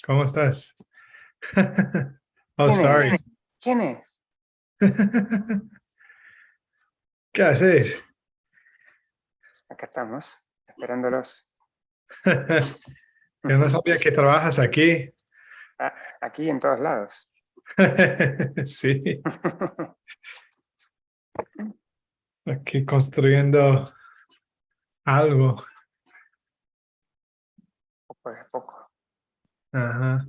¿Cómo estás? Oh, ¿Quién sorry. es? ¿Quién es? ¿Qué haces? Acá estamos, esperándolos. Yo no sabía que trabajas aquí. Ah, aquí en todos lados. Sí, aquí construyendo algo. Poco a poco. Ajá.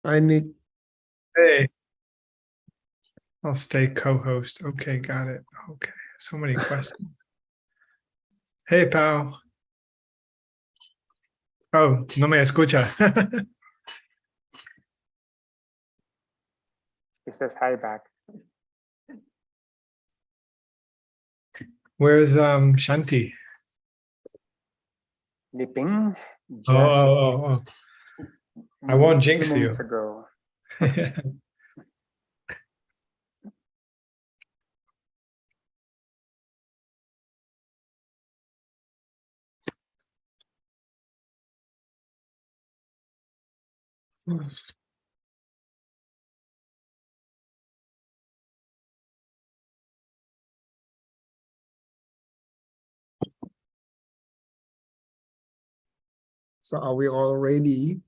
I need Hey, I'll stay co-host. Okay, got it. Okay, so many questions. Hey, pal. Oh, no me escucha. He says hi back. Where's Shanti? Sleeping Oh, just oh, I won't jinx 2 you. minutes ago. Oh. So are we all ready?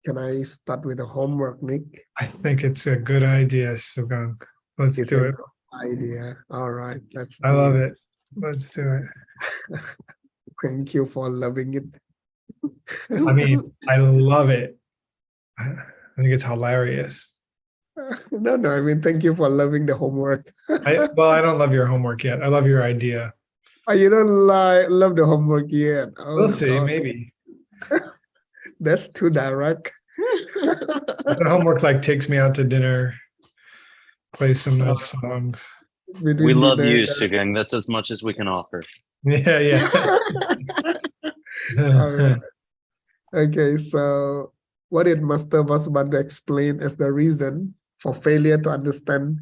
Can I start with the homework, Nick? I think it's a good idea, Sugeng. Let's It's do a it. good idea. All right, let's I do love it. Let's do it. Thank you for loving it. I mean, I love it. I think it's hilarious. No, I mean, thank you for loving the homework. Well, I don't love your homework yet. I love your idea. Oh, you don't love the homework yet. Oh, We'll see, God. maybe. That's too direct. The homework like takes me out to dinner, play some nice songs. We Between love dinner- you, Sugeng. That's as much as we can offer. Yeah. All right. Okay, so what did Master Vasubandhu explain as the reason for failure to understand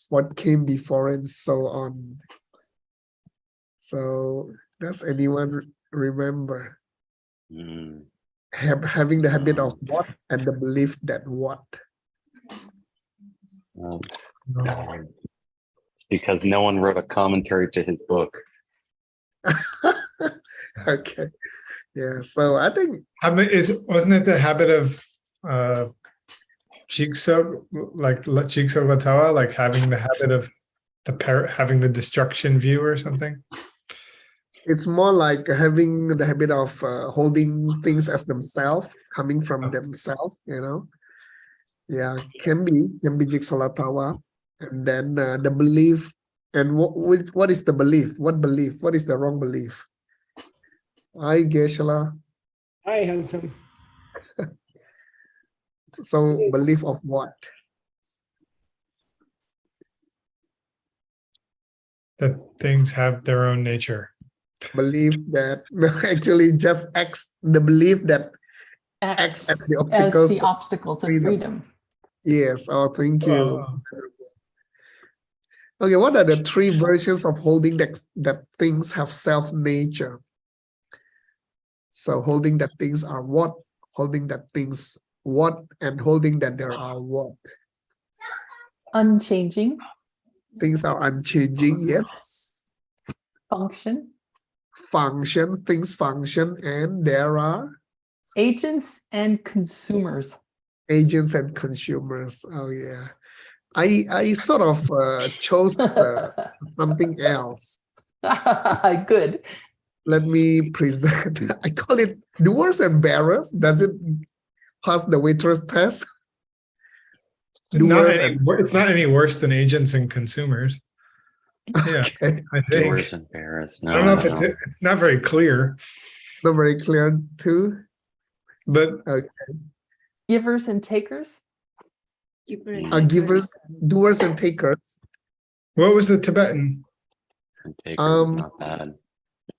what came before and so on? So does anyone remember Mm. having the habit of what and the belief that what? Um, it's because no one wrote a commentary to his book. Okay, yeah. So I think Wasn't it the habit of Jigsaw, like Jigsaw Latawa, like having the habit of having the destruction view or something? it's more like having the habit of holding things as themselves, coming from themselves. Yeah, can be Jigsolatawa, and then the belief. And what is the belief? What belief? What is the wrong belief? Hi, Geshala. Hi, handsome. So belief of what? That things have their own nature. Belief that actually just acts. The belief that Acts as the as obstacles the to obstacle to freedom. Yes. Oh, thank you. Oh. Okay, what are the three versions of holding that things have self-nature? So holding that things are what, holding that things what, and holding that there are what. Unchanging, Things are unchanging, yes. function, Function, things function, and there are agents and consumers. agents and consumers. Oh yeah. I sort of chose something else. Good. Let me present. I call it doers and bearers. Does it pass the waitress test? It's not any worse than agents and consumers. Yeah, Okay. I Doers think. and bears. I don't know if it's not very clear, Not very clear too. but Givers and takers. Givers, doers and takers. what was the Tibetan? And takers is not bad.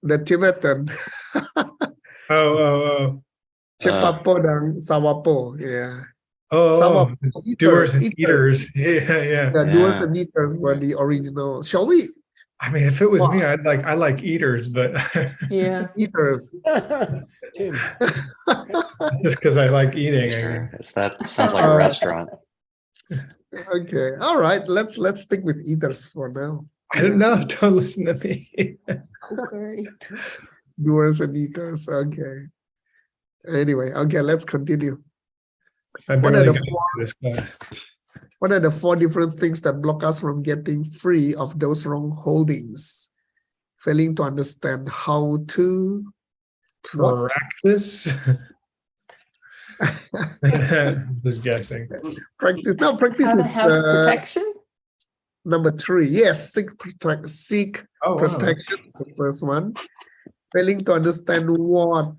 The Tibetan. Oh. Cepapo dan Sawapo. Yeah. Oh, doers and eaters. eaters. Yeah. Yeah, doers and eaters were the original. Shall we I mean, if it was me, I like eaters, but Yeah. Eaters. Tim, just because I like eating. I Sure. guess. That sounds like a restaurant. Okay. All right. Let's stick with eaters for now. I don't know. Don't listen to me. Doers and eaters. Okay. Anyway, okay, let's continue. I What barely are the got four- into this class. What are the 4 different things that block us from getting free of those wrong holdings? Failing to understand how to what? Practice. Just guessing. Practice. No, practice How to is have protection? number 3. Yes, seek Oh, wow. protection is the first one. Failing to understand what.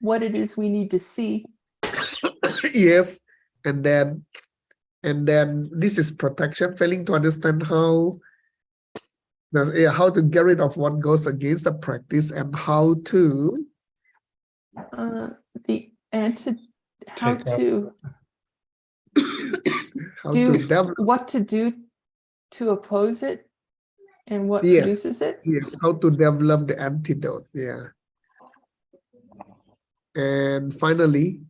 What it is we need to see. Yes, and then this is protection. Failing to understand how to get rid of what goes against the practice and how to The anti how Take up. to how do to develop. what to do to oppose it and what Yes. produces it. Yes, how to develop the antidote. Yeah. And finally,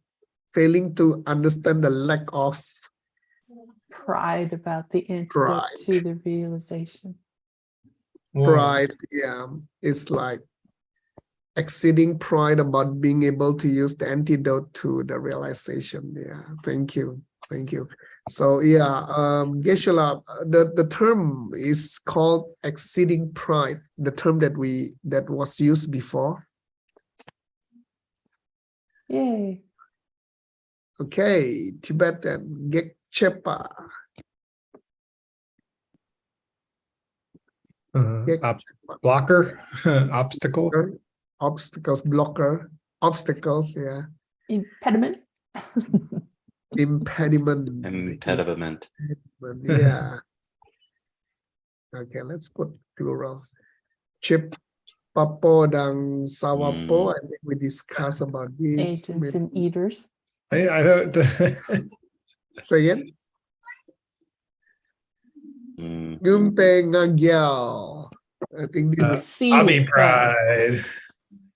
failing to understand the lack of Pride about the antidote Pride. to the realization. Whoa. pride. Yeah, it's like exceeding pride about being able to use the antidote to the realization. Yeah, thank you. So yeah, Geshe-la, the term is called exceeding pride, the term that was used before. Yay. Okay, Tibetan, Gekchepa. Blocker, obstacle. Obstacles, yeah. Impediment. Impediment. Yeah. Okay, let's put plural. Chip, papo, dan sawapo. I think we discussed about this. Agents and eaters. I don't. Say again. Gumpe ngagyao. I think this is Hobby Seeming pride.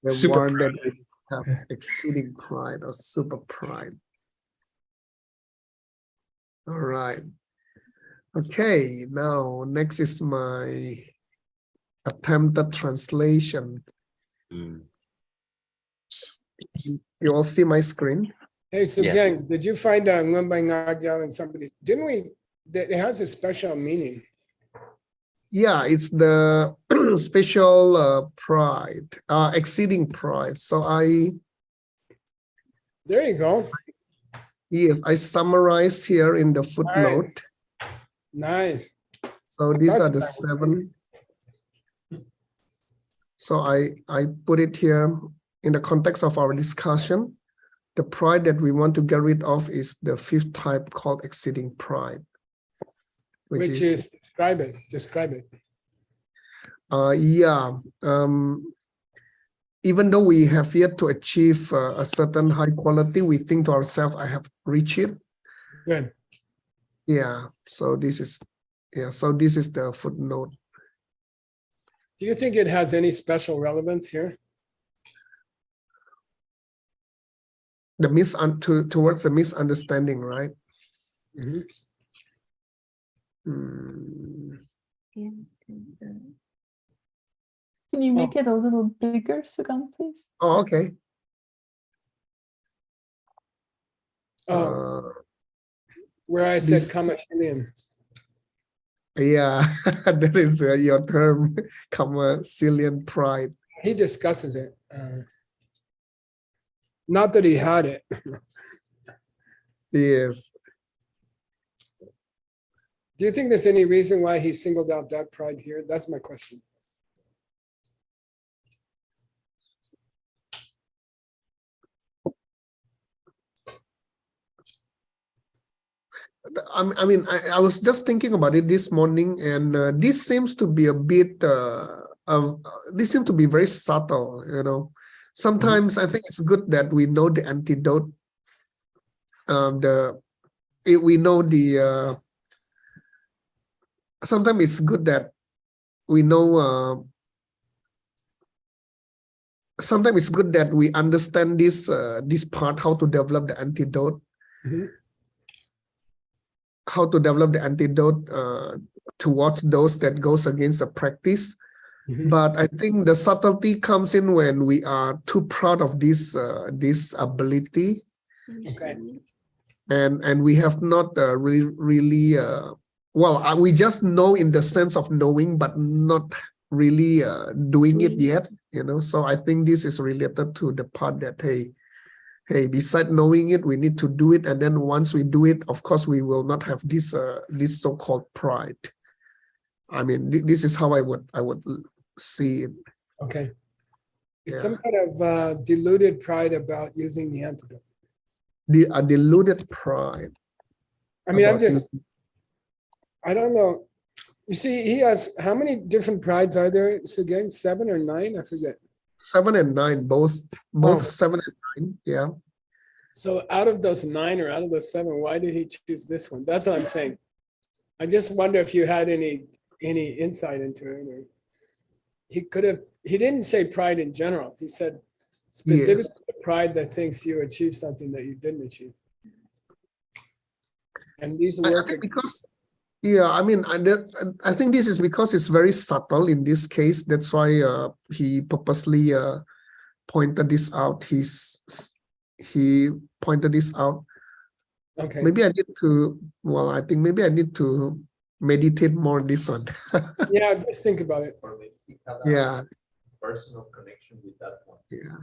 the super one that we discussed, exceeding pride or super pride. All right. Okay, now next is my attempted translation. You all see my screen? hey, so Yes. Gang, did you find out Nguyen Ngajal and somebody, didn't we, that it has a special meaning? Yeah, it's the special pride, exceeding pride. So There you go. yes, I summarize here in the footnote. Nice. So these are That's the 7. So I put it here in the context of our discussion. The pride that we want to get rid of is the 5th type called exceeding pride. Which is describe it. Yeah. Even though we have yet to achieve a certain high quality, we think to ourselves, I have reached it. Good. Yeah. So this is the footnote. Do you think it has any special relevance here? Towards the misunderstanding, right? Mhm. Can you make it a little bigger, Sugeng, please? Oh, okay. Where I said this- Kamachilian. Yeah, that is your term, Kamachilian pride. He discusses it. Not that he had it. Yes. Do you think there's any reason why he singled out that pride here? That's my question. I mean, I was just thinking about it this morning, and this seems to be a bit, this seems to be very subtle, you know. Sometimes I think it's good that we know the antidote. We know the, sometimes it's good that we know sometimes it's good that we understand this part, how to develop the antidote, Mhm. how to develop the antidote towards those that goes against the practice. Mhm. But I think the subtlety comes in when we are too proud of this ability, Okay. and we have not really we just know in the sense of knowing, but not really doing it yet. So I think this is related to the part that hey, beside knowing it, we need to do it, and then once we do it, of course, we will not have this so-called pride. I mean, this is how I would see it. Okay. It's Yeah. some kind of deluded pride about using the antidote. A deluded pride. I mean, I'm about just, I don't know. You see, he has, how many different prides are there, Sugeng? 7 or 9? I forget. 7 and 9, both Oh. 7 and 9. Yeah. So out of those 9 or out of those 7, why did he choose this one? That's what I'm saying. I just wonder if you had any insight into it. Or he didn't say pride in general. He said specific pride that thinks you achieved something that you didn't achieve. And these I work. think because, I mean, I think this is because it's very subtle in this case. That's why he purposely pointed this out. He pointed this out. Okay. Maybe I need to. Well, I think maybe I need to meditate more on this one. Yeah, just think about it. Or maybe he had a Yeah. personal connection with that one. Yeah.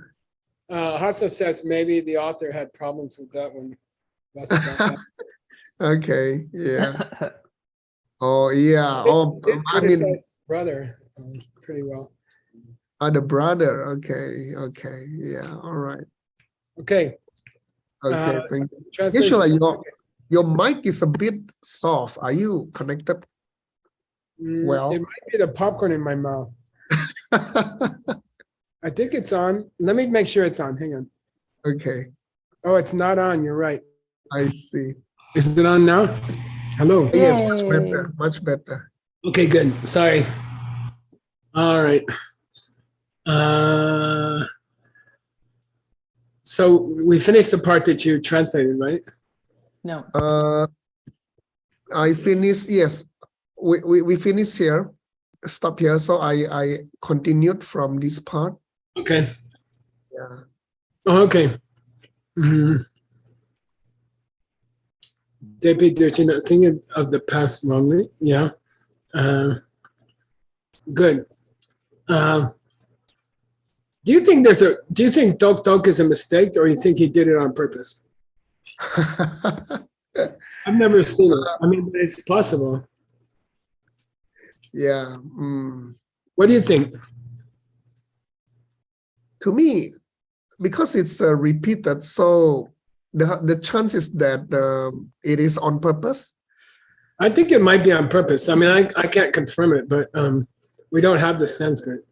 Hasso says maybe the author had problems with that one. Vasubandhu. Okay. Yeah. Oh yeah. Oh, Did I mean, criticize his brother pretty well. the brother. Okay. Okay. Yeah. All right. Okay. Okay. Thank you. Translation. Yeshua, your mic is a bit soft. Are you connected? well. It might be the popcorn in my mouth. I think it's on. Let me make sure it's on. Hang on. Okay. Oh, it's not on. You're right. I see. Is it on now? Hello. Yes, much Yay. better. Much better. Okay, good. Sorry. All right. So we finished the part that you translated, right? No. I finished. Yes, we finished here. Stop here. So I continued from this part. Okay. Yeah. Oh, okay. Deputy Director, thinking of the past wrongly. Yeah. Good. Do you think Tok Tok is a mistake, or you think he did it on purpose? I've never seen it. I mean, but it's possible. Yeah. What do you think? To me, because it's repeated, so the chance is that it is on purpose. I think it might be on purpose. I mean, I can't confirm it, but we don't have the Sanskrit.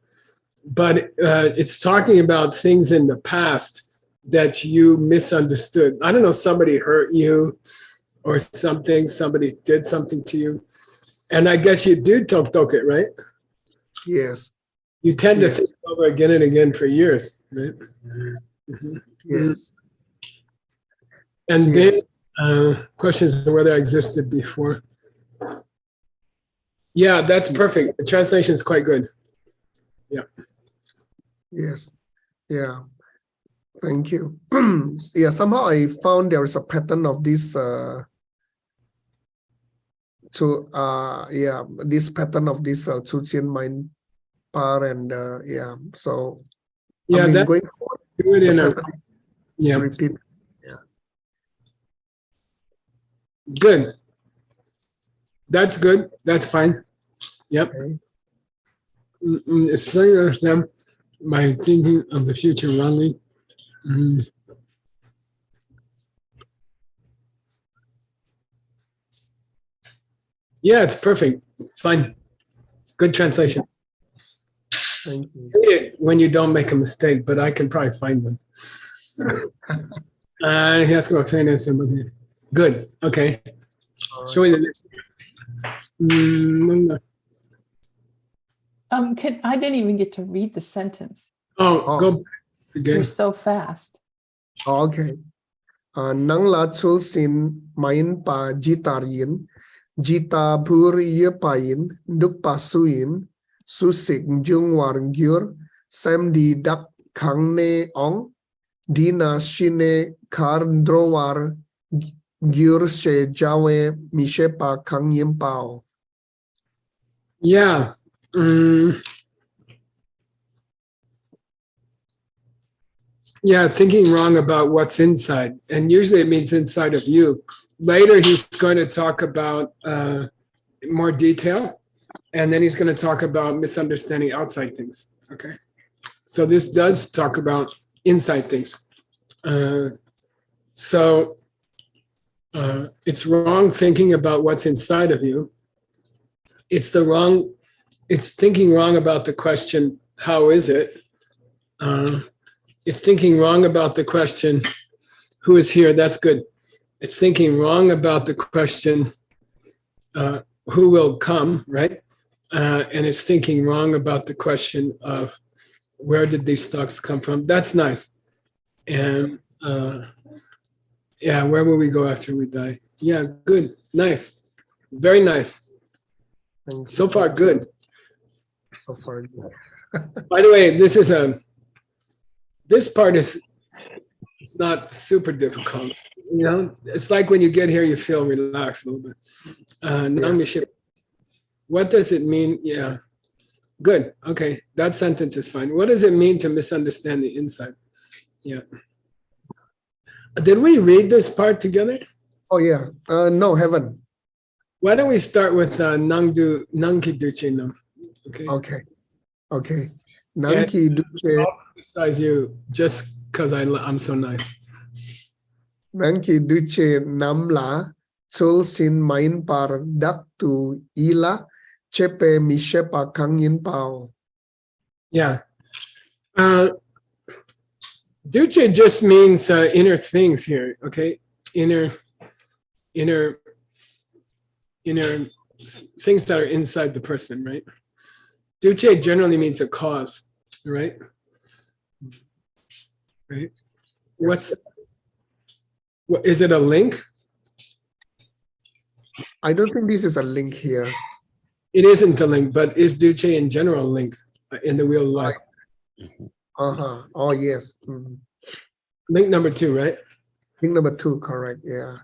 But it's talking about things in the past that you misunderstood. I don't know, somebody hurt you or something, somebody did something to you. And I guess you do Tok Tok it, right? Yes. You tend to Yes. think over again and again for years, right? Yes. And Yes. then questions of whether I existed before. Yeah, that's perfect. The translation is quite good. Yes. Yeah. Thank you. Yeah. Somehow I found there is a pattern of this. This pattern of this Tsuchian mind part, and yeah. So Yeah, I mean, that going forward, do it the in a pattern is yeah. repeat. Good. That's good. That's fine. Yep. Okay. Explain understand by thinking of the future wrongly. Yeah, it's perfect. Fine. Good translation. Thank you. Read it when you don't make a mistake, but I can probably find one. He asked about fairness. Good. Okay. All right. Show me the next. I didn't even get to read the sentence. Oh, go back You're again. so fast. Okay. Nang la chul sin main pa jitarin, jita bur ye pain, duk pasuin, susik jung war gyur, sam di dak kang ne ong, dina shine kar drowar gyur she jawe mishe pa kang yim pao. Yeah. Yeah, thinking wrong about what's inside. And usually it means inside of you. Later, he's going to talk about more detail. And then he's going to talk about misunderstanding outside things. Okay. So this does talk about inside things. So it's wrong thinking about what's inside of you. It's thinking wrong about the question, how is it? It's thinking wrong about the question, who is here? That's good. It's thinking wrong about the question, who will come, right? And it's thinking wrong about the question of where did these thoughts come from? That's nice. And yeah, where will we go after we die? Yeah, good, nice, very nice. Thank you. So far, good. So far, good. By the way, this part is not super difficult. You know, it's like when you get here, you feel relaxed a little bit. What does it mean? Yeah, good. Okay, that sentence is fine. What does it mean to misunderstand the inside? Yeah. Did we read this part together? Oh yeah. No, haven't. Why don't we start with Nangki Duche Nam? Okay. Okay. Okay. Nangki duce. Besides you, just because I'm so nice. Nangki duce namla chul sin main par dak tu ila chepe mishepa kangin pao. Yeah. Duce just means inner things here, okay? Inner things that are inside the person, right? Duce generally means a cause, right? Right? What is it, a link? I don't think this is a link here. It isn't a link, but is Duce in general a link in the wheel of life? Uh-huh. Oh yes. Mhm. Link number 2, right? Link number 2, correct. Yeah.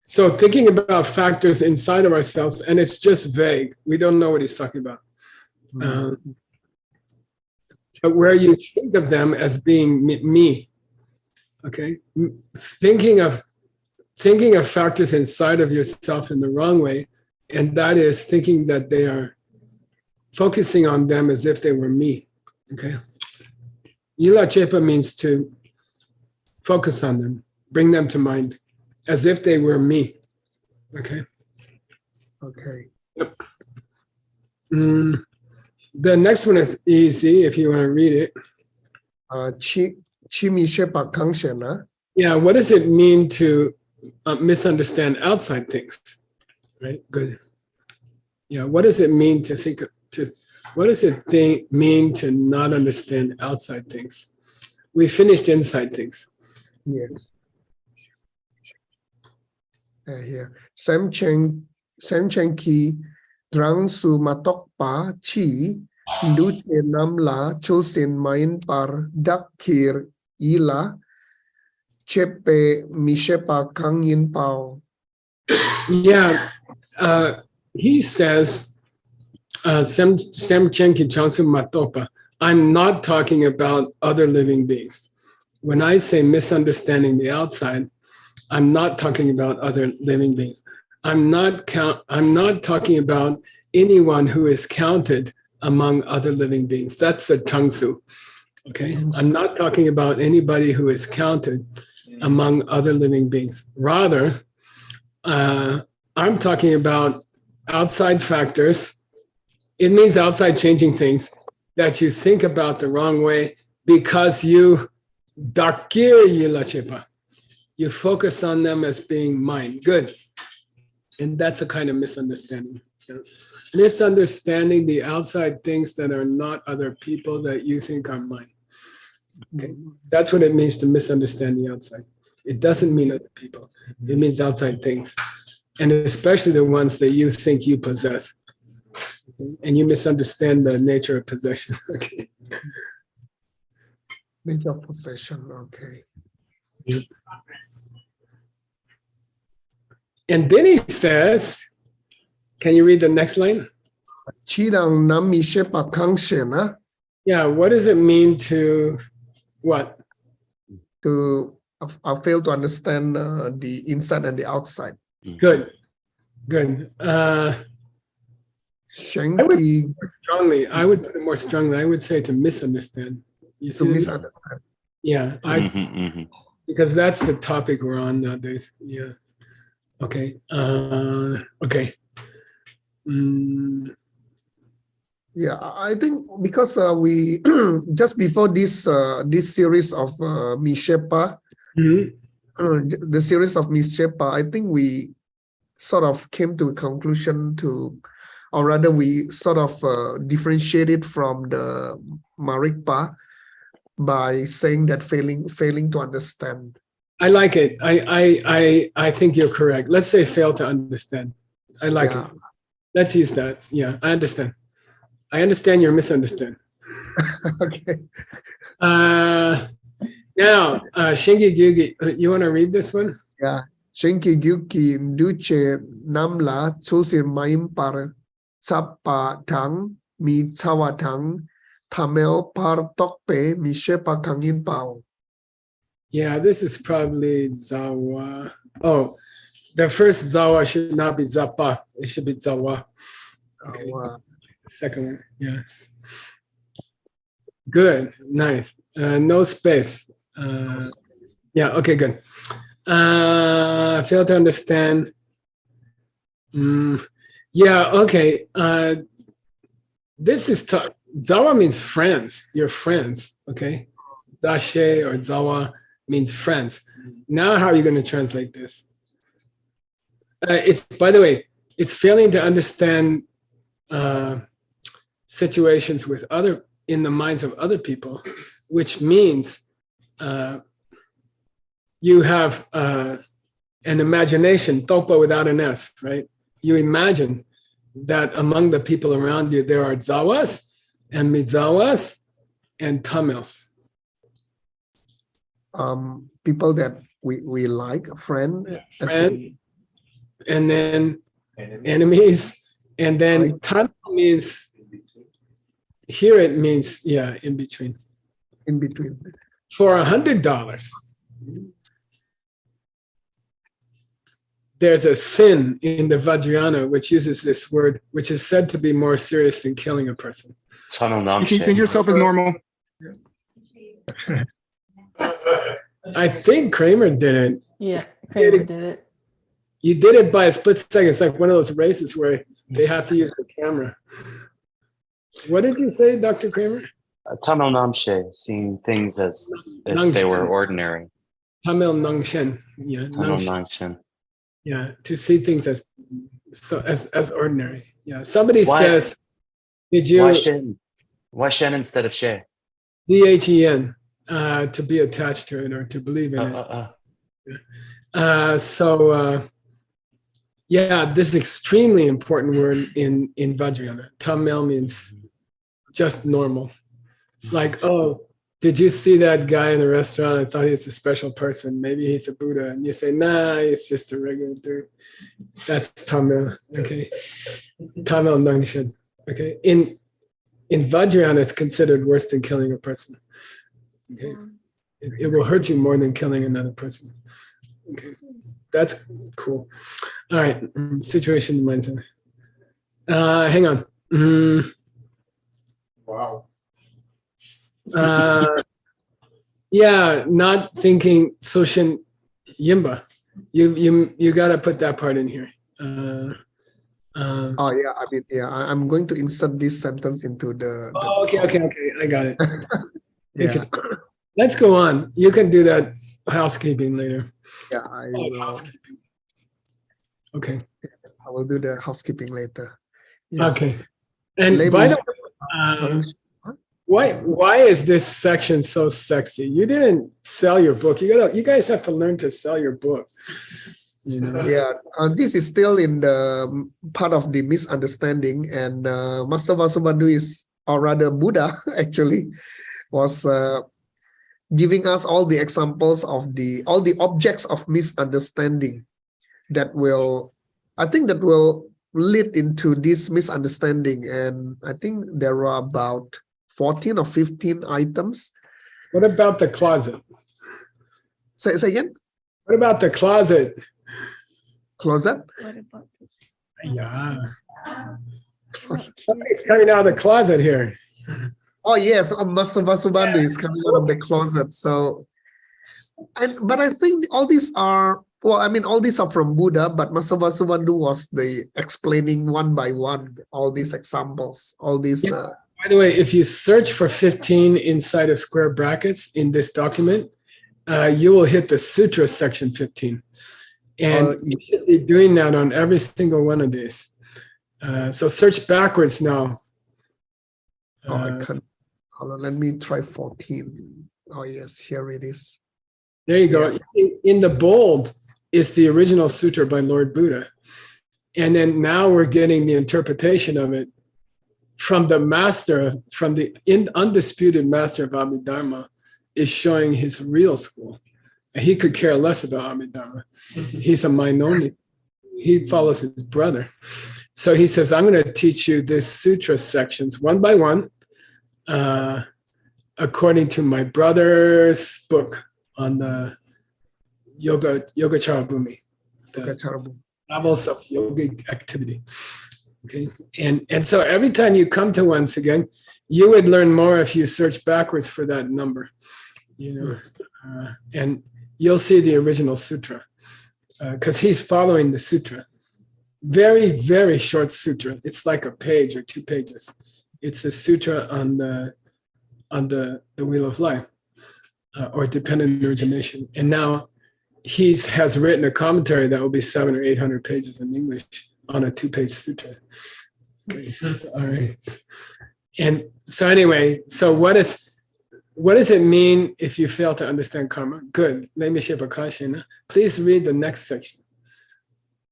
So thinking about factors inside of ourselves, and it's just vague. We don't know what he's talking about. But where you think of them as being me, okay? Thinking of factors inside of yourself in the wrong way, and that is thinking that they are focusing on them as if they were me, okay? Yila Chepa means to focus on them, bring them to mind, as if they were me, okay? Okay. Yep. The next one is easy if you want to read it. Chimi shepa kangshena. Yeah, what does it mean to misunderstand outside things? Right, good. Yeah, what does it mean to what does it mean to not understand outside things? We finished inside things. Yes. Here. Sam Cheng Ki Drang Su Matok Pa Chi Duce Namla Chulsin Main Par Dakir Ila Chepe Mishepa Kangin Pao. Yeah, he says, Sam Chenki Changsu Matopa, I'm not talking about other living beings. When I say misunderstanding the outside, I'm not talking about other living beings. I'm not talking about anyone who is counted among other living beings. That's a Changsu. Okay, I'm not talking about anybody who is counted among other living beings. Rather, I'm talking about outside factors. It means outside changing things that you think about the wrong way because you dakir yilachepa. You focus on them as being mine. Good. And that's a kind of misunderstanding. Misunderstanding the outside things that are not other people that you think are mine. Okay. That's what it means to misunderstand the outside. It doesn't mean other people. It means outside things. And especially the ones that you think you possess. Okay? And you misunderstand the nature of possession. Okay. Nature of possession. Okay. And then he says, can you read the next line? Chidang nam mi shepa kangshena Yeah, what does it mean to what? to I fail to understand the inside and the outside. Good. Good. Shanky I would put it more strongly. I would say to misunderstand. You to see this? misunderstand. Yeah, because that's the topic we're on nowadays. Yeah. Okay. Okay. Yeah, I think because we just before this this series of Mishepa, Mhm. the series of Mishepa, I think we sort of came to a conclusion to, or rather we sort of differentiated from the Marikpa by saying that failing to understand. I like it. I think you're correct. Let's say fail to understand. I like Yeah. it. Let's use that. Yeah, I understand. I understand your misunderstand. Okay. Now, Shingi Gyugi, you want to read this one? Yeah. Shinki Gyuki Duce Namla Tulsir Maim Par Chapa Tang Mi Chawa Tang Tamel Par Tokpe Mi Shepa Kangin Pao. Yeah, this is probably Zawa. Oh, the first Zawa should not be Zapa. It should be Zawa. Okay. Second one. Yeah. Good. Nice. No space. Yeah. Okay. Good. Fail to understand. Yeah. Okay. This is tough. Zawa means friends. Your friends. Okay. Dashe or Zawa means friends. Now, how are you going to translate this? It's, by the way, it's failing to understand situations with in the minds of other people, which means you have an imagination, topa without an S, right? You imagine that among the people around you, there are Zawas and Mizawas and Tamils. People that we like, friend, and then enemies, and then Right. Tamil means, here it means, yeah, in between. in between. For $100, there's a sin in the Vajrayana which uses this word, which is said to be more serious than killing a person. Tunnel You can think yourself as normal. I think Kramer did it. Yeah, Kramer did it. You did it by a split second. It's like one of those races where they have to use the camera. What did you say, Dr. Kramer? Tunnel namshe, seeing things as if they were ordinary. Tamil Nangshen. Yeah, Tunnel Nangshen. nangshen. Yeah, to see things as ordinary. Yeah, somebody Why- says, did you Why shen instead of she? DHEN to be attached to it or to believe in it? Yeah, this is extremely important word in Vajrayana. Tamil means just normal. Like, oh, did you see that guy in the restaurant? I thought he was a special person. Maybe he's a Buddha. And you say, nah, he's just a regular dude. That's Tamil. Okay. Tamil Nangshan. Okay. In Vajrayana, it's considered worse than killing a person. Okay. It will hurt you more than killing another person. Okay. That's cool. All right. Situation mindset. Hang on. Wow. Yeah, not thinking Soshin Yimba. You got to put that part in here. Oh yeah, I mean, yeah, I'm going to insert this sentence into the. Okay. I got it. Yeah, Let's go on. You can do that housekeeping later. yeah, I will. Housekeeping. Okay. I will do the housekeeping later. Yeah. Okay. And Label- by the way, why is this section so sexy? You didn't sell your book. You guys have to learn to sell your book. You know. Yeah, this is still in the part of the misunderstanding, and Master Vasubandhu is, or rather Buddha, actually, was giving us all the examples of all the objects of misunderstanding that will, I think, that will lead into this misunderstanding. And I think there are about 14 or 15 items. What about the closet? Say again? What about the closet? Closet? What about this? Yeah. Somebody's coming out of the closet here. Oh yes, Master Vasubandhu is coming out of the closet. So, but I think all these are, well, I mean, all these are from Buddha, but Master Vasubandhu was the explaining one by one all these examples, all these. By the way, if you search for 15 inside of square brackets in this document, you will hit the Sutra section 15. And you should be doing that on every single one of these. So search backwards now. I can't. Hold on, let me try 14. Oh yes, here it is. There you go. In the bold is the original sutra by Lord Buddha. And then now we're getting the interpretation of it from the master, from the undisputed master of Abhidharma, is showing his real school. And he could care less about Abhidharma. He's a minority. He follows his brother. So he says, I'm going to teach you this sutra sections one by one, according to my brother's book on the Yogacara Bhumi, the levels of yogic activity. Okay, and so every time you come to one, Sugeng, you would learn more if you search backwards for that number, you know, and you'll see the original sutra, because he's following the sutra. Very, very short sutra. It's like a page or 2 pages. It's a sutra on the wheel of life, or dependent origination. And now he has written a commentary that will be 700 or 800 pages in English on a 2-page sutra. Okay. All right. And so anyway, so what does it mean if you fail to understand karma? Good. Please read the next section.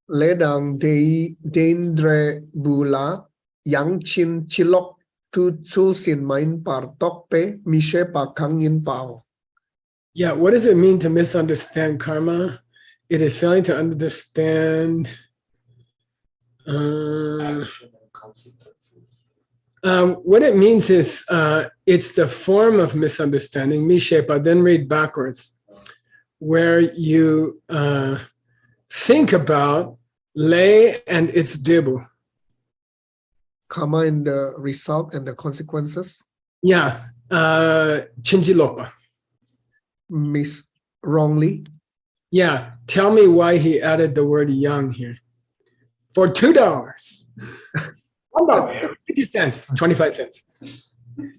Ledang Dendre Bula Yang Chin Chilok Tu Chul Sin Main Par Tokpe Mishe Pa Kangin Pao. Yeah, what does it mean to misunderstand karma? It is failing to understand what it means is it's the form of misunderstanding, mishepa, then read backwards, where you think about lay and its debu. Karma and the result and the consequences. Yeah, chinjilopa. Wrongly. Yeah, tell me why he added the word young here. For $2. $1, 50 cents, 25 cents.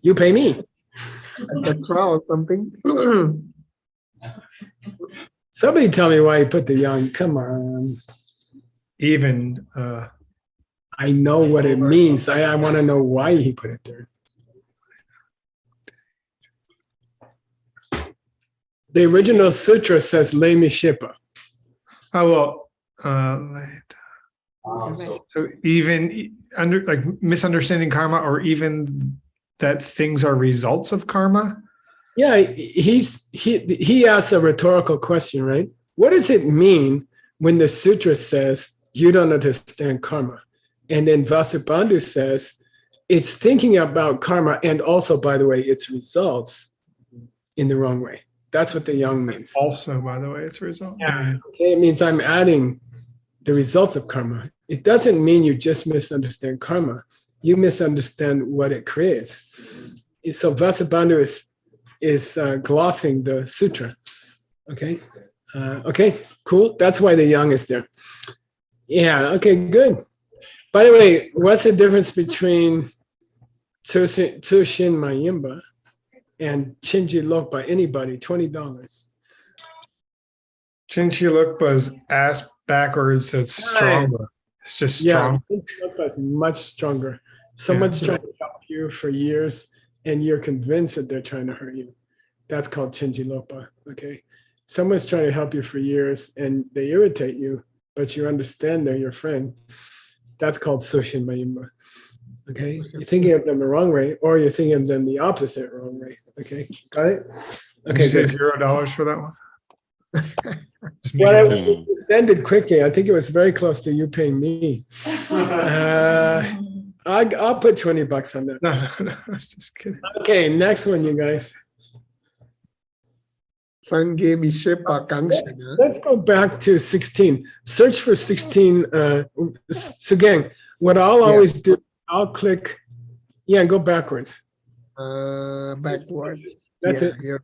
You pay me. At the crowd or something. Somebody tell me why he put the young. Come on. Even I know what it means. I want to know why he put it there. The original sutra says "Le mishipa." oh well, so even under like misunderstanding karma, or even that things are results of karma. Yeah, he asks a rhetorical question, right? What does it mean when the sutra says you don't understand karma? And then Vasubandhu says it's thinking about karma and also, by the way, its results in the wrong way. That's what the young means. Also, by the way, it's a result. Yeah. Okay, it means I'm adding the results of karma. It doesn't mean you just misunderstand karma. You misunderstand what it creates. So Vasubandhu is glossing the sutra. Okay. Okay, cool. That's why the young is there. Yeah, okay, good. By the way, what's the difference between Tushin Mayimba and Chinji Lokpa? Anybody, $20. Chinchi look was ass backwards. It's stronger. It's just Yeah, strong. Chinchillopa is much stronger. Someone's trying to help you for years, and you're convinced that they're trying to hurt you. That's called Chinchillopa. Okay. Someone's trying to help you for years, and they irritate you, but you understand they're your friend. That's called Sushin Mayimba. Okay. You're thinking of them the wrong way, or you're thinking of them the opposite wrong way. Okay. Got it? Okay, Okay. you say Good. $0 for that one. Just Well, making it- it ended quickly. I think it was very close to you paying me. I'll put $20 on that. no, just kidding. Okay, next one, you guys. Sangye Mishepa Kangshana. Let's go back to 16. Search for 16. Sugeng, what I'll always do, I'll click, go backwards. Backwards. That's it. Here.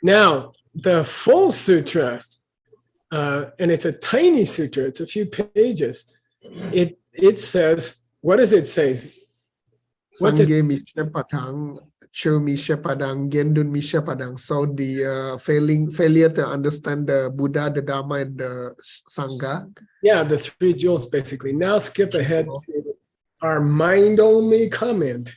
Now, the full sutra, and it's a tiny sutra, it's a few pages. It says, what does it say? What's it? Sangye Mishepadang, Chu Mishepadang, Gendun Mishepadang. So the failure to understand the Buddha, the Dharma, and the Sangha. Yeah, the 3 jewels basically. Now skip ahead to our mind-only comment.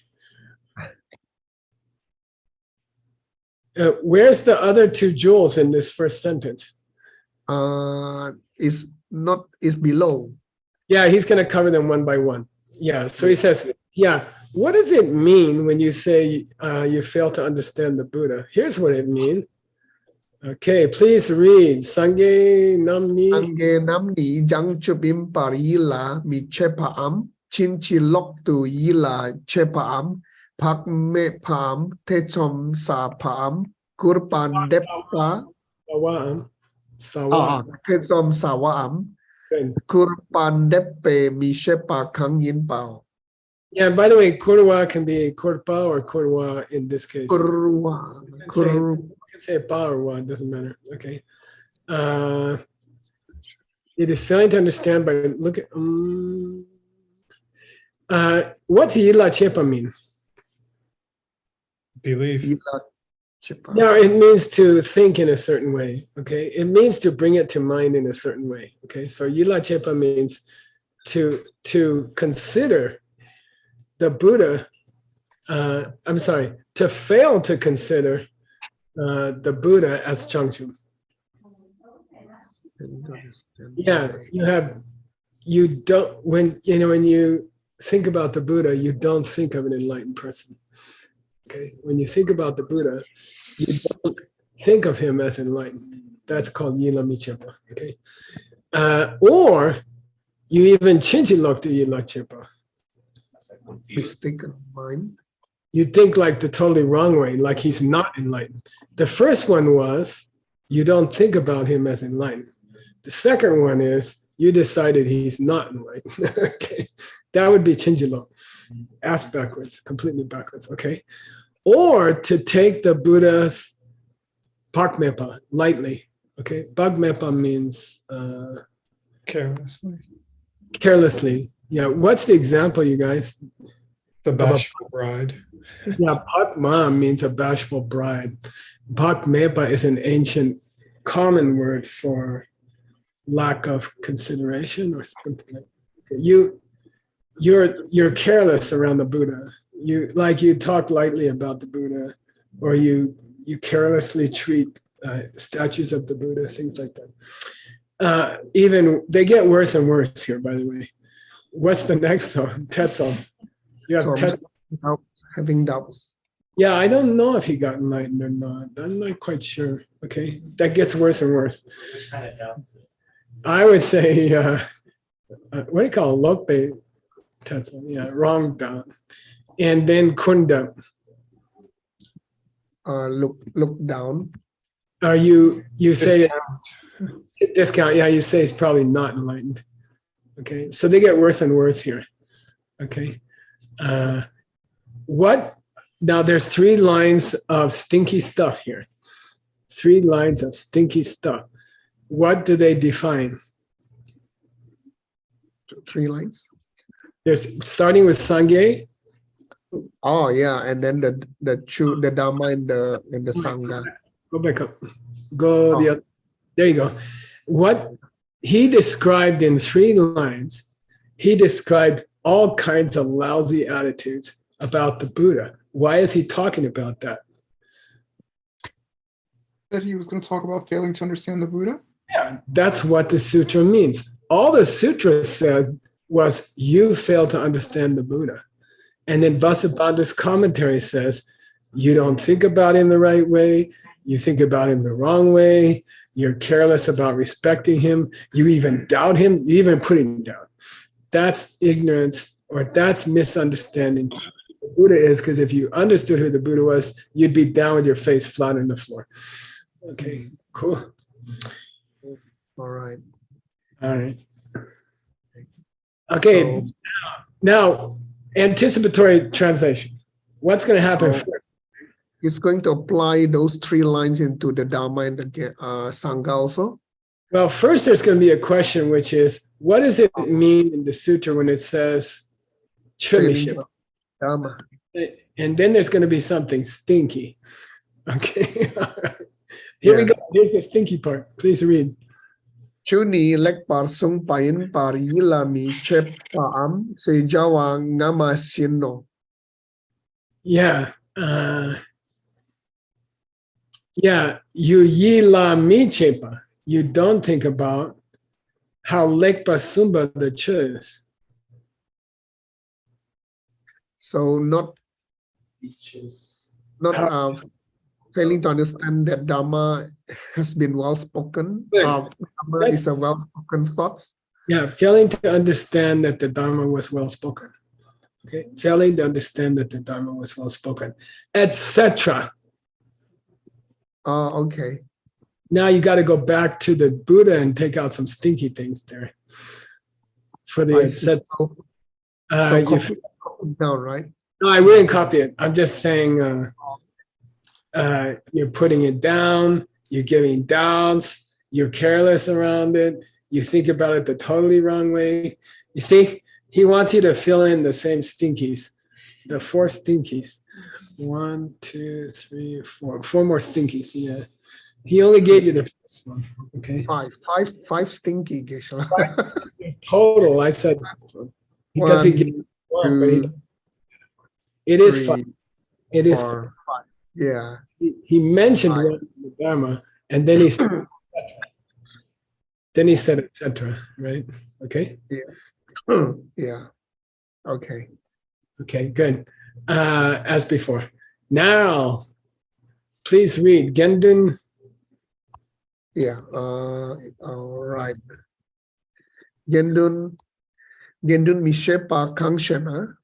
Where's the other 2 jewels in this first sentence? Is below. Yeah, he's going to cover them one by one. Yeah, so he says, what does it mean when you say you fail to understand the Buddha? Here's what it means. Okay, please read. Sangye Namni. Sangye Namni Jang Chubim Parila Mi Chepaam Chinchilok tu Yila Chepaam Pak Me Pam Techom Sa Pam Kurpan Depta Sawaam. Sawaam. Techom Sawaam Good. Kurpan Depe Mi Shepa Kang Yin Pao. Yeah, and by the way, kurwa can be kurpa or kurwa in this case. Kurwa. You can say pa or wa, it doesn't matter. Okay. It is failing to understand by look at what's yila chepa mean? Belief. Yila Chepa. No, it means to think in a certain way. Okay. It means to bring it to mind in a certain way. Okay. So yila chepa means to consider the Buddha, to fail to consider the Buddha as Changchun. Yeah, when you think about the Buddha, you don't think of an enlightened person. Okay, when you think about the Buddha, you don't think of him as enlightened. That's called Yila Michepa. Okay, or you even Chinchilok to Yila Chepa. Mistaken mind. You think like the totally wrong way, like he's not enlightened. The first one was you don't think about him as enlightened. The second one is you decided he's not enlightened. Okay, that would be Chinchilok. Ass backwards, completely backwards. Okay, or to take the Buddha's Pakmepa lightly. Okay, Pakmepa means Carelessly. carelessly. Yeah, what's the example, you guys? The bashful bride. Yeah, Pakma means a bashful bride. Pakmepa is an ancient common word for lack of consideration or something like that. You're careless around the Buddha. You talk lightly about the Buddha, or you carelessly treat statues of the Buddha, things like that. Even they get worse and worse here, by the way. What's the next one? Tetzel. You have So having doubts. Yeah, I don't know if he got enlightened or not. I'm not quite sure. Okay, that gets worse and worse. I would say, what do you call it? Lope Tetzel. Yeah, wrong down. And then Kunda. Look down. Are you say Discount. discount? Yeah, you say it's probably not enlightened. Okay, so they get worse and worse here. Okay, what? Now there's 3 lines of stinky stuff here. 3 lines of stinky stuff. What do they define? 3 lines. There's starting with Sangye. Oh yeah, and then the Dharma and the Sangha. Go back up. Go the other. There you go. What he described in 3 lines, he described all kinds of lousy attitudes about the Buddha. Why is he talking about that? That he was going to talk about failing to understand the Buddha. Yeah, that's what the sutra means. All the sutra said was, you fail to understand the Buddha. And then Vasubandhu's commentary says, you don't think about him the right way. You think about him the wrong way. You're careless about respecting him. You even doubt him. You even put him down. That's ignorance, or that's misunderstanding who the Buddha is, because if you understood who the Buddha was, you'd be down with your face flat on the floor. Okay, cool. All right. All right. Okay, So- now anticipatory translation. What's going to happen? He's going to apply those 3 lines into the Dharma and the Sangha also. Well, first there's going to be a question, which is, what does it mean in the sutra when it says Chumiship? Dharma. And then there's going to be something stinky. Okay. All right. Here we go. Here's the stinky part. Please read. Chuni lek par sung payin par yilami chep paam se jawa ngama sino. Yeah. You yi la mi chepa. You don't think about how Lekpa Sumba the Che is. So not failing to understand that Dharma has been well spoken. Good. Dharma is a well spoken thought. Yeah, failing to understand that the Dharma was well spoken. Okay, failing to understand that the Dharma was well spoken, etc. Okay. Now you got to go back to the Buddha and take out some stinky things there. For the I see. etc. So copy it down, right? No, I wouldn't copy it. I'm just saying you're putting it down, you're giving doubts, you're careless around it, you think about it the totally wrong way. You see, he wants you to fill in the same stinkies, the 4 stinkies. 1, 2, 3, 4. 4 more stinkies. Yeah. He only gave you the first one. Okay. Five stinky, Geshe. It's total. I said he doesn't give you 1, but it is 5. It is 5. Yeah. He mentioned 1 in the Dharma, and then he said, etc. Right? Okay. Yeah. Okay. Okay. Good. As before. Now, please read Gendun. Yeah. All right. Gendun Mishepa Kangshana.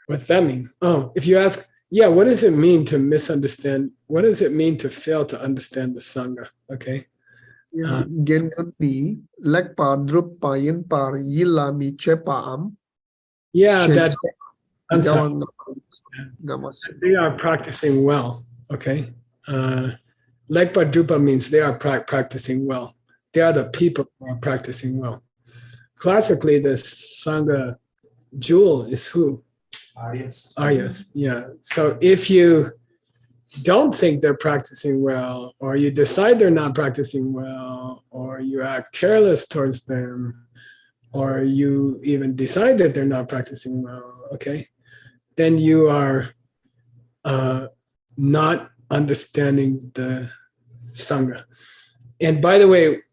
What's that mean? Oh, if you ask, yeah, what does it mean to misunderstand? What does it mean to fail to understand the Sangha? Okay. Gendun ni lekpa drup payin par yila mi chepa am. Yeah, that I'm sorry. Namaste. They are practicing well. Okay. Lekpa Drupa means they are practicing well. They are the people who are practicing well. Classically, the Sangha jewel is who? Aryas. Yeah. So if you don't think they're practicing well, or you decide they're not practicing well, or you act careless towards them, or you even decide that they're not practicing well, okay, then you are not understanding the Sangha. And by the way,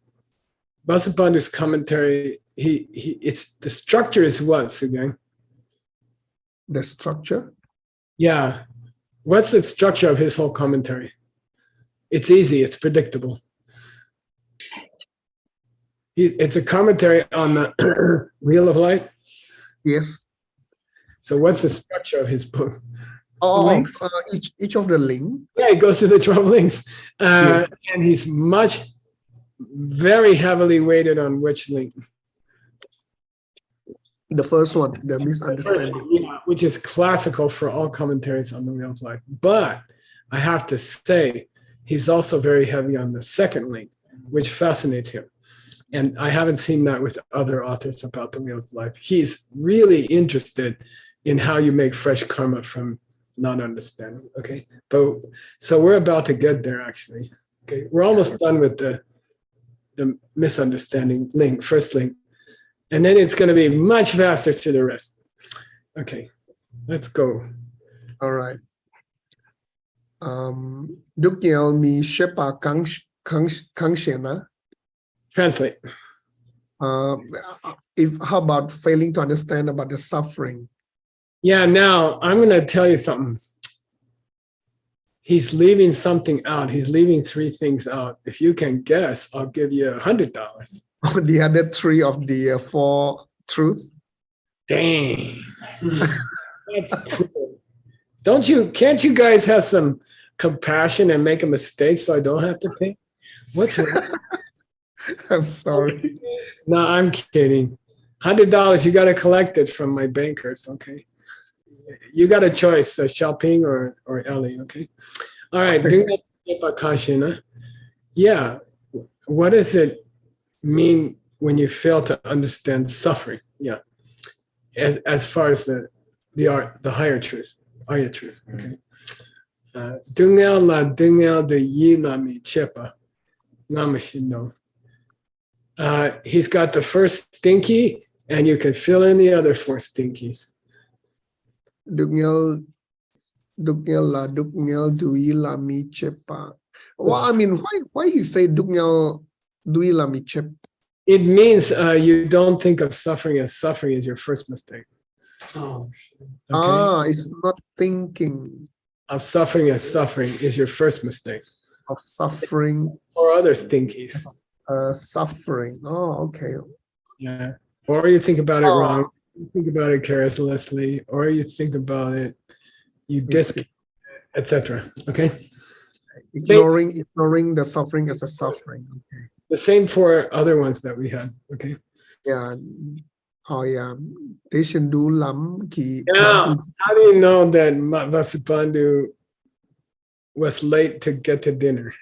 Vasubandhu's commentary, it's the structure is what, Sugeng? The structure? Yeah. What's the structure of his whole commentary? It's easy, it's predictable. It's a commentary on the Wheel of Light. Yes. So what's the structure of his book? Each of the link. Yeah, he goes to the 12 links. Yes. And he's very heavily weighted on which link? The first one, the misunderstanding. Yeah, which is classical for all commentaries on the Wheel of Life. But I have to say, he's also very heavy on the second link, which fascinates him. And I haven't seen that with other authors about the Wheel of Life. He's really interested in how you make fresh karma from not understanding. Okay. So we're about to get there, actually. Okay. We're almost done with the the misunderstanding link, first link. And then it's going to be much faster to the rest. Okay, let's go. All right. Đức nhiều mi shepa kang shena. Translate. How about failing to understand about the suffering? Yeah, now I'm going to tell you something. He's leaving something out. He's leaving 3 things out. If you can guess, I'll give you $100. The other 3 of the 4 truths. Dang. That's cool. Can't you guys have some compassion and make a mistake so I don't have to pay? What's wrong? I'm sorry. No, I'm kidding. $100, you got to collect it from my bankers, okay? You got a choice, Xiaoping or Ellie, okay? All right. Yeah. What does it mean when you fail to understand suffering? Yeah. As far as the higher truth, Arya truth, okay? Dungel la dungel de yi la mi chepa. He's got the first stinky, and you can fill in the other 4 stinkies. Dugngel la dugngel dui la mi chepa. Well, I mean, why he say dugngel dui la mi chep? It means you don't think of suffering as your first mistake. Okay? It's not thinking Of suffering as suffering is your first mistake. of suffering. Or other stinkies. Suffering. Oh, okay. Yeah. Or you think about it wrong. You think about it carelessly, or you think about it, etc. Okay. Ignoring the suffering as a suffering. Okay. The same for other ones that we had. Okay. Yeah. Oh yeah. They should do lam ki. Now, how do you know that Vasubandhu was late to get to dinner?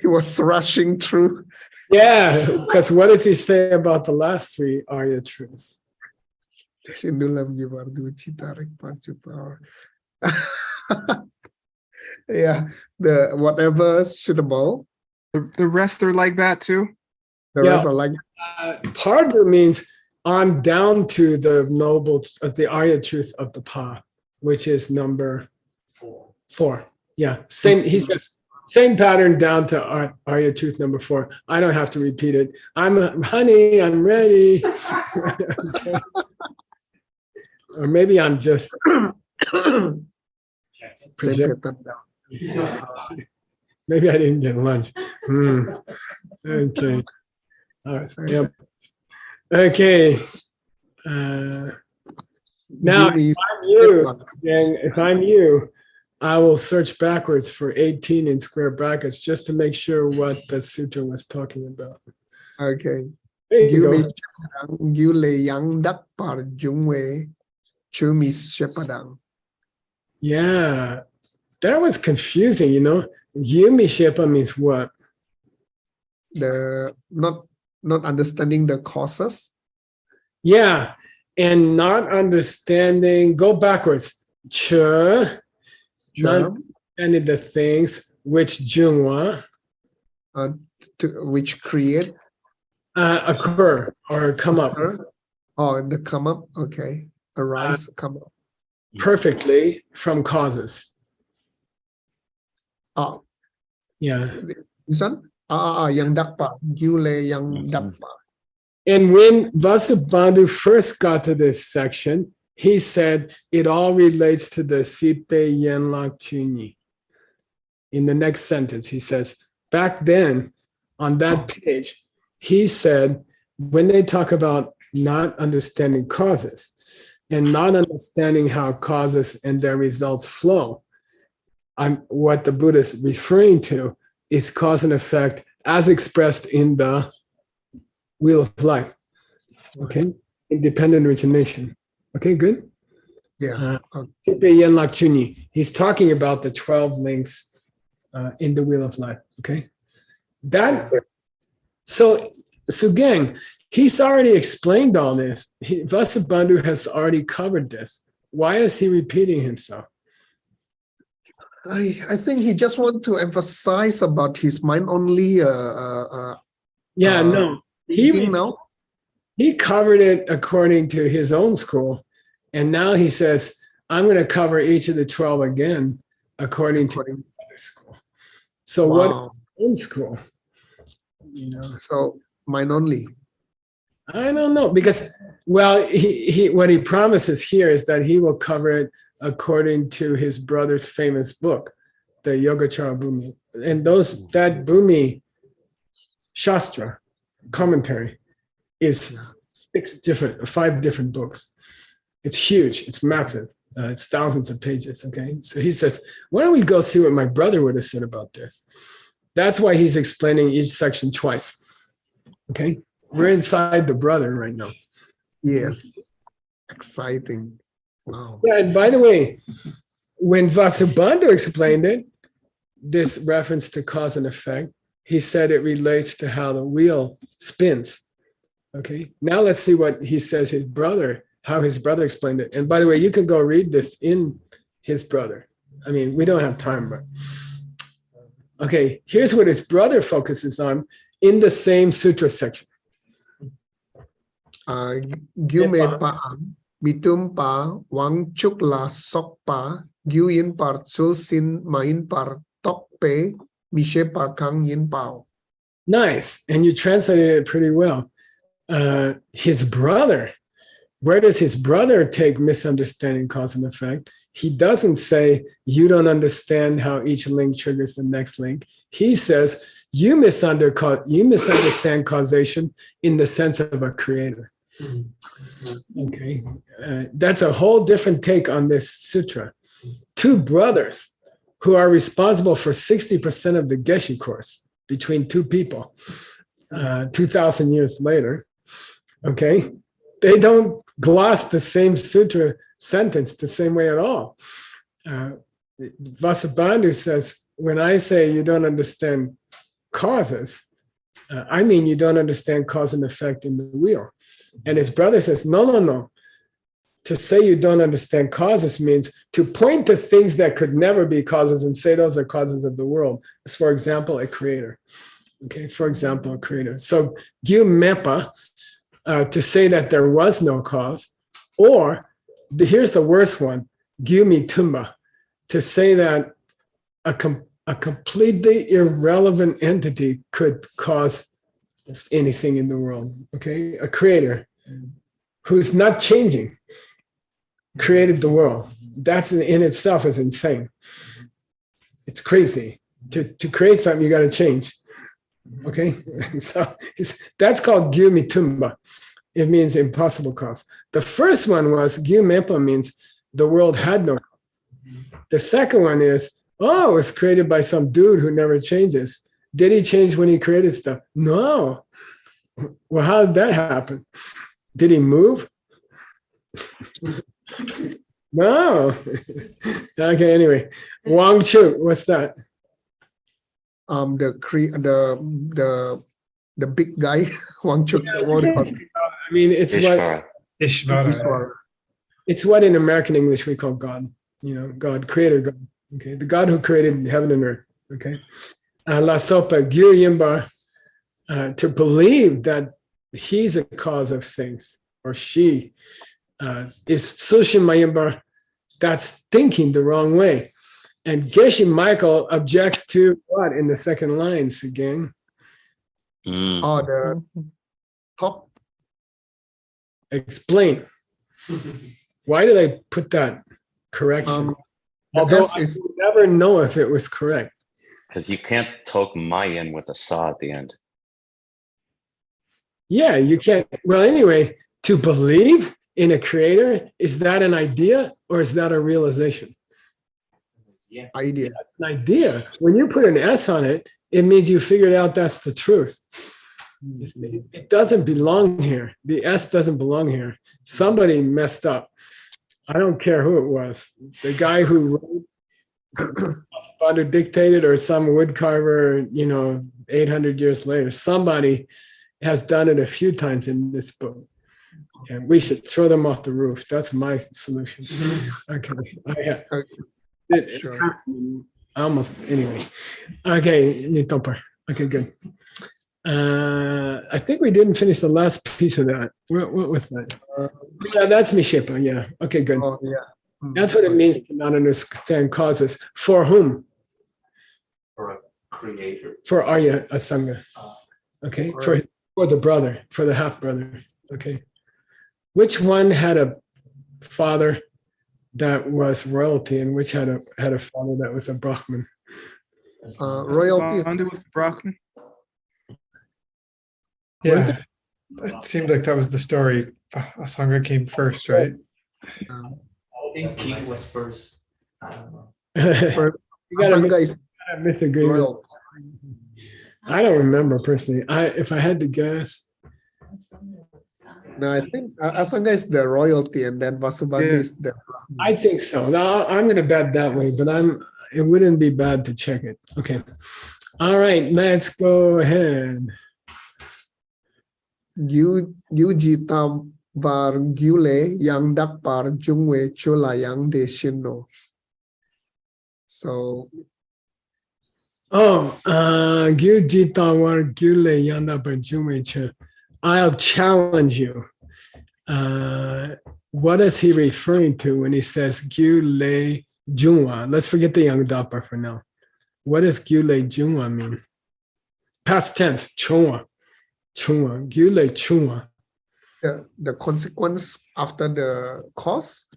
He was rushing through. Yeah, because what does he say about the last 3 Arya truths? They should do lam jivardu citarik pancu power. Yeah, the whatever suitable. The rest are like that too. The Yeah. rest are like Pardo means I'm down to the the Arya truth of the path, which is number 4. Yeah, same. He says same pattern down to Arya truth number 4. I don't have to repeat it. Honey, I'm ready. Okay. Or maybe I'm just maybe I didn't get lunch. Okay. All right. Yep. Okay. Now, if I'm you, I will search backwards for 18 in square brackets just to make sure what the sutra was talking about. Okay. There you go. You lay young duck par jungwe chumi shepadang. Yeah, that was confusing, you know. Yumi Shepa means what? The not understanding the causes. Yeah, and not understanding, go backwards. Not understanding the things which Jungwa which create occur or come up. Oh, the come up. Okay. Arise, come up. Perfectly from causes. Oh. Yeah. This one? Yang dakpa. Gule yang dakpa. And when Vasubandhu first got to this section, he said it all relates to the Sipe Yenlak Chuni. In the next sentence, he says, back then on that page, he said, when they talk about not understanding causes and not understanding how causes and their results flow, what the Buddha is referring to is cause and effect as expressed in the Wheel of Life. Okay, independent origination. Okay, good. Yeah. He's talking about the 12 links in the Wheel of Life. Okay, so Sugeng, he's already explained all this. Vasubandhu has already covered this. Why is he repeating himself? I think he just want to emphasize about his mind only Yeah, no. thinking now. He covered it according to his own school. And now he says, I'm going to cover each of the 12 again according to other school. So what Wow. in school? You know, So mind only. I don't know because, well, he what he promises here is that he will cover it according to his brother's famous book, the Yogacara Bhumi. And that Bhumi Shastra commentary is 5 different books. It's huge. It's massive. It's thousands of pages. Okay. So he says, why don't we go see what my brother would have said about this? That's why he's explaining each section twice. Okay. We're inside the brother right now. Yes. Exciting. Wow. Yeah. And by the way, when Vasubandhu explained it, this reference to cause and effect, he said it relates to how the wheel spins. Okay. Now let's see what he says how his brother explained it. And by the way, you can go read this in his brother. I mean, we don't have time, but okay, here's what his brother focuses on in the same sutra section. Gyume paan, mitum pa, wang chuk la sok pa, gyu yin par chul sin main par tok pe, mishe pa kang yin pao. Nice. And you translated it pretty well. His brother, where does his brother take misunderstanding cause and effect? He doesn't say, you don't understand how each link triggers the next link. He says, you misunderstand causation in the sense of a creator. Okay. That's a whole different take on this sutra. 2 brothers who are responsible for 60% of the Geshe course between 2 people, 2,000 years later. Okay. They don't gloss the same sutra sentence the same way at all. Vasubandhu says, when I say you don't understand causes, I mean you don't understand cause and effect in the wheel. And his brother says, no. To say you don't understand causes means to point to things that could never be causes and say those are causes of the world. As for example, a creator. Okay, for example, a creator. So gyu mepa, to say that there was no cause, or here's the worst one, gyumi tumba, to say that a completely irrelevant entity could cause anything in the world. Okay, a creator who's not changing created the world. That's in itself is insane. It's crazy. To create something, you got to change. Okay, so that's called gyumi tumba. It means impossible cause. The first one was gyumepa, means the world had no cause. The second one is, it was created by some dude who never changes. Did he change when he created stuff? No. Well, how did that happen? Did he move? No. Okay, anyway. Wang Chu, what's that? The big guy, Wang Chuk. I mean, it's Ishvara. Ishvara. it's what in American English we call God. You know, God, creator God. Okay, the God who created heaven and earth. Okay, La Sopa Gyu Yimba, to believe that he's a cause of things or she is Sushin Mayimba. That's thinking the wrong way. And Geshe Michael objects to what in the second line, Sugeng? The top. Explain. Why did I put that correction? Although I would never know if it was correct. Because you can't talk Mayan with a sa at the end. Yeah, you can't. Well, anyway, to believe in a creator, is that an idea or is that a realization? Yeah. Idea. That's an idea. When you put an S on it, it means you figured out that's the truth. It doesn't belong here. The S doesn't belong here. Somebody messed up. I don't care who it was. The guy who wrote, dictated, or some woodcarver, 800 years later. Somebody has done it a few times in this book. And we should throw them off the roof. That's my solution. Okay. Sure. almost, anyway. Okay, nitoper. Okay, good. I think we didn't finish the last piece of that. What was that? Yeah, that's Mishipa. Yeah. Okay, good. Oh, yeah. That's what it means to not understand causes. For whom? For a creator. For Arya Asanga. Okay. For the brother, for the half brother. Okay. Which one had a father that was royalty, and which had a father that was a Brahmin? Royalty. Vasubandhu was the Brahmin. Yeah, it seemed like that was the story. Asanga came first, right? I think king was first. I don't know. You gotta Asanga is Mr. Green. royal. I don't remember personally. If I had to guess, No, I think Asanga is the royalty, and then Vasubandhu Yeah. is the. I think so. Now, I'm going to bet that way, but it wouldn't be bad to check it. Okay. All right, let's go ahead. Yujitam var gule yang dak par jungwe chula yang de shinno. So I'll challenge you. What is he referring to when he says Gyule Junwa? Let's forget the young dapper for now. What does Gyule Junwa mean? Past tense, chunwa. Chunwa. Gyule chunwa. the consequence after the cause.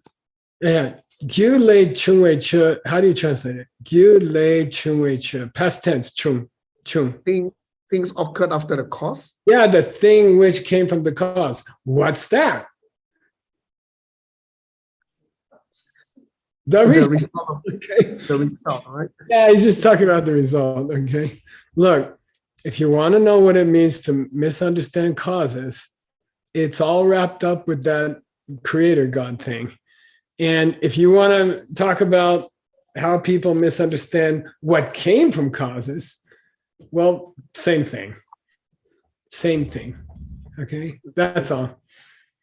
Yeah. Gyule chungwe che. How do you translate it? Gyule chungwe che. Past tense, chung. Things occurred after the cause. Yeah, the thing which came from the cause. What's that? The result. Okay. The result, right? Yeah, he's just talking about the result. Okay. Look, if you want to know what it means to misunderstand causes, it's all wrapped up with that creator God thing. And if you want to talk about how people misunderstand what came from causes, well, same thing. Same thing. Okay. That's all.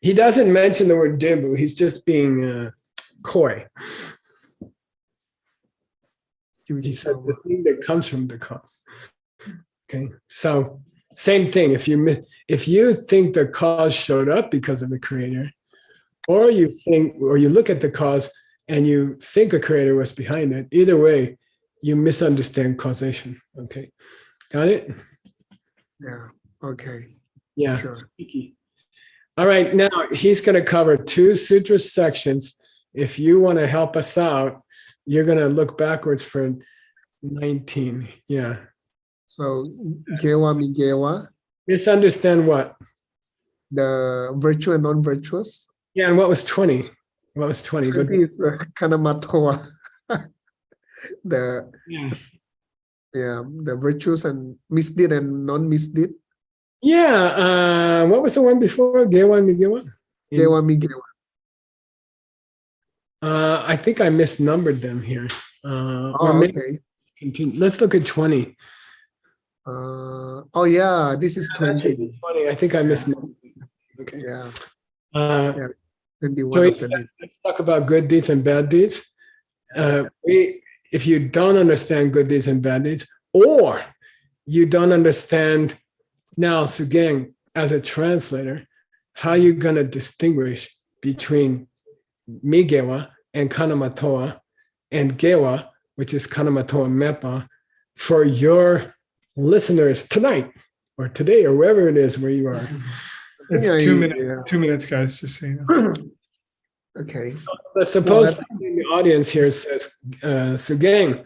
He doesn't mention the word Debu. He's just being coy. He says the thing that comes from the cause. Okay. So same thing. If you think the cause showed up because of a creator, or you look at the cause and you think a creator was behind it, either way, you misunderstand causation. Okay. Got it? Yeah. Okay. Yeah. Sure. All right. Now he's going to cover 2 sutra sections. If you want to help us out, you're going to look backwards for 19. Yeah. So gewa migewa, Misunderstand what? the virtue and non-virtuous. Yeah. And what was 20? What was 20? But, It is kanamatoa. the the virtues and misdeed and non-misdeed. yeah. What was the one before? Gewa and Migewa? Gewa migewa. I think I misnumbered them here. Or maybe Okay. continue. Let's look at 20. Oh yeah, this is 20. 20. I think I misnumbered. Okay. Yeah. Uh, 21. So he of says, the- let's talk about good deeds and bad deeds. If you don't understand good deeds and bad deeds, or you don't understand now, Sugeng, as a translator, how you going to distinguish between Migewa and Kanamatoa and Gewa, which is Kanamatoa Mepa, for your listeners tonight or today or wherever it is where you are. It's Yeah, 2 yeah, minutes. yeah. 2 minutes, guys. Just so you know. Okay. But suppose somebody in the audience here says, Sugeng,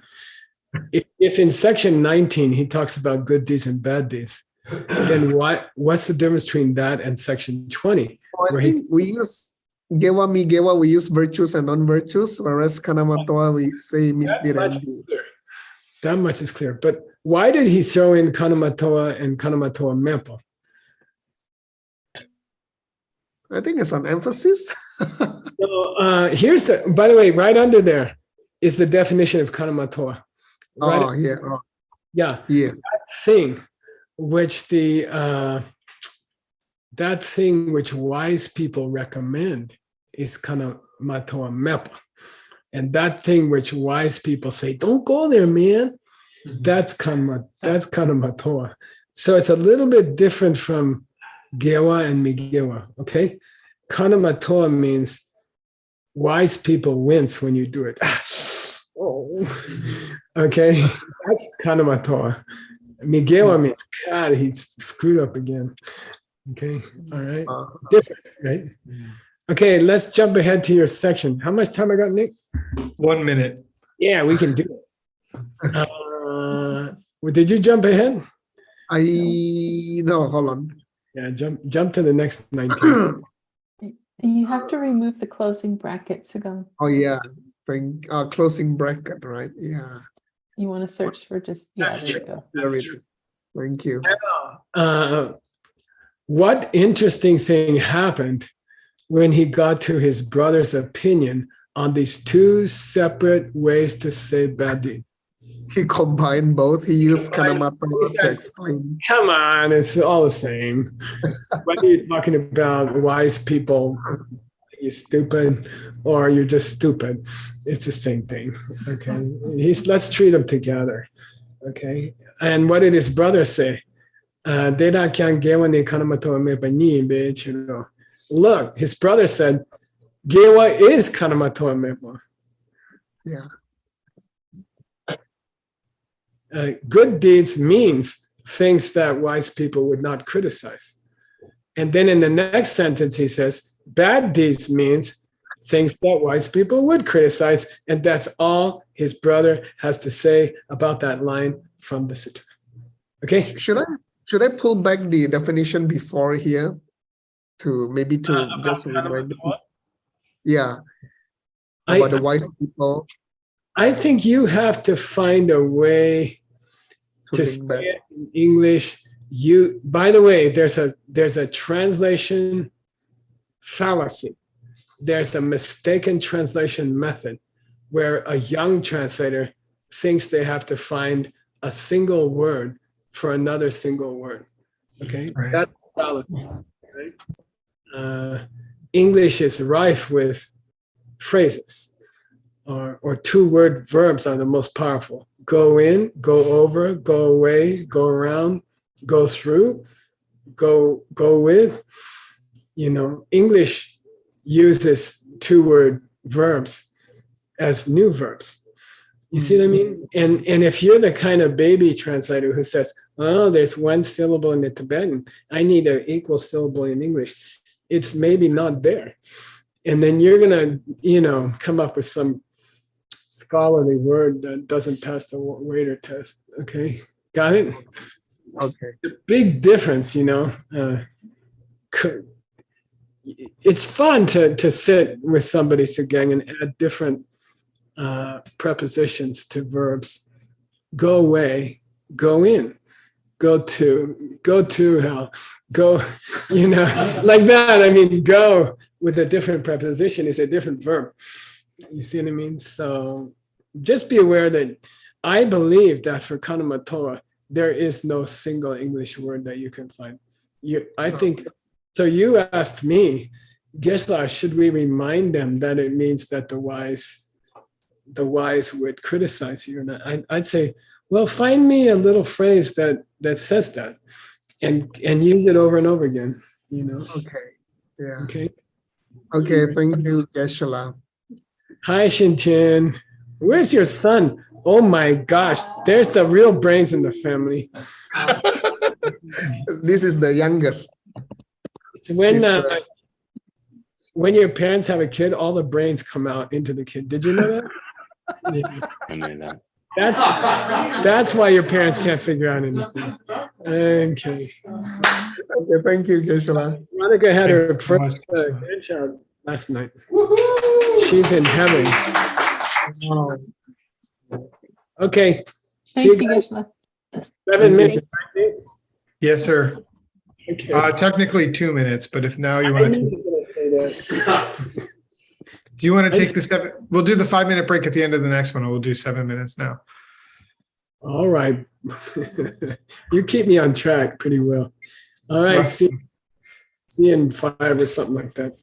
if in section 19 he talks about good deeds and bad deeds, then what's the difference between that and section 20? So I think we use gewa migewa, we use virtues and non-virtues, whereas kanamatoa we say misdeed and deed. That much is clear. But why did he throw in Kanamatoa and Kanamatoa Mepa? I think it's an emphasis. So, here's by the way, right under there is the definition of Kanamatoa. Right? Oh yeah. Oh, Yeah. yeah. Thing which that thing which wise people recommend is Kanamatoa Mepa. And that thing which wise people say, don't go there, man. That's kanamatoa. So it's a little bit different from gewa and migewa, okay? Kanamatoa means wise people wince when you do it. Oh. Okay, that's kanamatoa. Migewa means, God, he screwed up again. Okay, all right. Different, right? Okay, let's jump ahead to your section. How much time I got, Nick? 1 minute. Yeah, we can do it. Did you jump ahead? No, hold on. Yeah, jump to the next 19. You have to remove the closing bracket, Sugeng. Oh yeah, closing bracket, right? Yeah. You want to search for just, yeah, there you go. There it is. Thank you. What interesting thing happened when he got to his brother's opinion on these two separate ways to say bad deed? He combined both. He used kanamatoa to explain. Come on, it's all the same. Whether you're talking about wise people, you're stupid, or you're just stupid, it's the same thing. Okay, let's treat them together. Okay, and what did his brother say? Look, his brother said, Gewa is kanamatoa mepa. Yeah. Good deeds means things that wise people would not criticize. And then in the next sentence, he says, bad deeds means things that wise people would criticize. And that's all his brother has to say about that line from the Sutra. Okay? Should I pull back the definition before here to just remind you? Yeah. About the wise people. I think you have to find a way to say it in English. By the way, there's a translation fallacy. There's a mistaken translation method where a young translator thinks they have to find a single word for another single word. Okay, right. That's fallacy. Right? English is rife with phrases. Or two-word verbs are the most powerful. Go in, go over, go away, go around, go through, go with. English uses two-word verbs as new verbs. You see what I mean? And if you're the kind of baby translator who says, oh, there's one syllable in the Tibetan, I need an equal syllable in English, it's maybe not there. And then you're going to, come up with some scholarly word that doesn't pass the waiter test. Okay, got it? Okay. The big difference, it's fun to sit with somebody, Sugeng, and add different prepositions to verbs. Go away, go in, go to hell, go, like that. I mean, go with a different preposition is a different verb. You see what I mean? So just be aware that I believe that for kanamatoa, there is no single English word that you can find. I think, so you asked me, Geshe-la, should we remind them that it means that the wise would criticize you? And I'd say, well, find me a little phrase that says that and use it over and over again, Okay. Yeah. Okay. Okay. Thank you, Geshe-la. Hi, Shintian. Where's your son? Oh my gosh, there's the real brains in the family. This is the youngest. It's when your parents have a kid, all the brains come out into the kid. Did you know that? Yeah. I knew that. That's why your parents can't figure out anything. Okay. Okay, thank you, Geshe-la. Monica had her Thanks so first much. grandchild last night. She's in heaven. Wow. Okay. See Thank you, guys. Geshe-la. 7 minutes. Yes, sir. Okay. Technically 2 minutes, but if now you I want knew to, you were gonna say that. do you want to take the 7? We'll do the 5-minute break at the end of the next one, or we'll do 7 minutes now. All right. You keep me on track pretty well. All right. Right. See you in 5 or something like that.